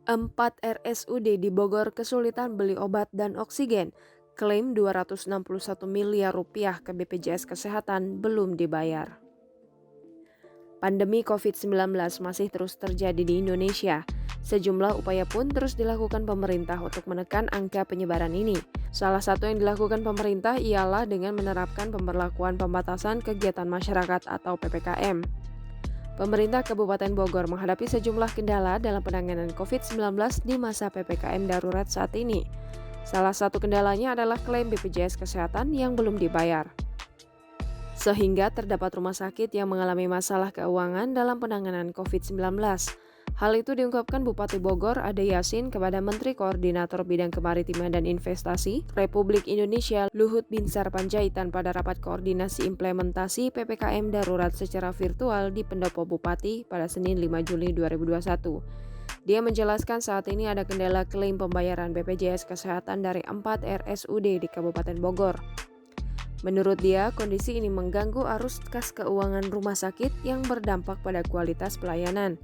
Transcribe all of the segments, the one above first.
4 RSUD di Bogor kesulitan beli obat dan oksigen. Klaim Rp261 miliar ke BPJS Kesehatan belum dibayar. Pandemi COVID-19 masih terus terjadi di Indonesia. Sejumlah upaya pun terus dilakukan pemerintah untuk menekan angka penyebaran ini. Salah satu yang dilakukan pemerintah ialah dengan menerapkan pemberlakuan pembatasan kegiatan masyarakat atau PPKM. Pemerintah Kabupaten Bogor menghadapi sejumlah kendala dalam penanganan COVID-19 di masa PPKM darurat saat ini. Salah satu kendalanya adalah klaim BPJS Kesehatan yang belum dibayar. Sehingga terdapat rumah sakit yang mengalami masalah keuangan dalam penanganan COVID-19. Hal itu diungkapkan Bupati Bogor Ade Yasin kepada Menteri Koordinator Bidang Kemaritiman dan Investasi Republik Indonesia Luhut Binsar Panjaitan pada rapat koordinasi implementasi PPKM darurat secara virtual di Pendopo Bupati pada Senin 5 Juli 2021. Dia menjelaskan saat ini ada kendala klaim pembayaran BPJS Kesehatan dari 4 RSUD di Kabupaten Bogor. Menurut dia, kondisi ini mengganggu arus kas keuangan rumah sakit yang berdampak pada kualitas pelayanan.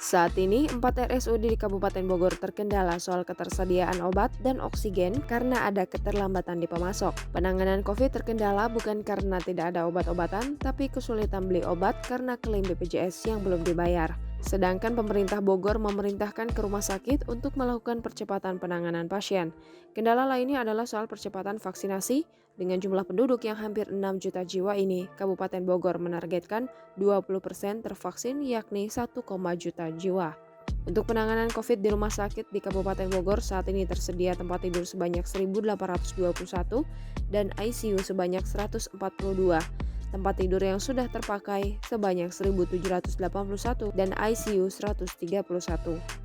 Saat ini, 4 RSUD di Kabupaten Bogor terkendala soal ketersediaan obat dan oksigen karena ada keterlambatan di pemasok. Penanganan COVID terkendala bukan karena tidak ada obat-obatan, tapi kesulitan beli obat karena klaim BPJS yang belum dibayar. Sedangkan pemerintah Bogor memerintahkan ke rumah sakit untuk melakukan percepatan penanganan pasien. Kendala lainnya adalah soal percepatan vaksinasi. Dengan jumlah penduduk yang hampir 6 juta jiwa ini, Kabupaten Bogor menargetkan 20% tervaksin yakni 1, juta jiwa. Untuk penanganan COVID di rumah sakit di Kabupaten Bogor saat ini tersedia tempat tidur sebanyak 1.821 dan ICU sebanyak 142. Tempat tidur yang sudah terpakai sebanyak 1.781 dan ICU 131.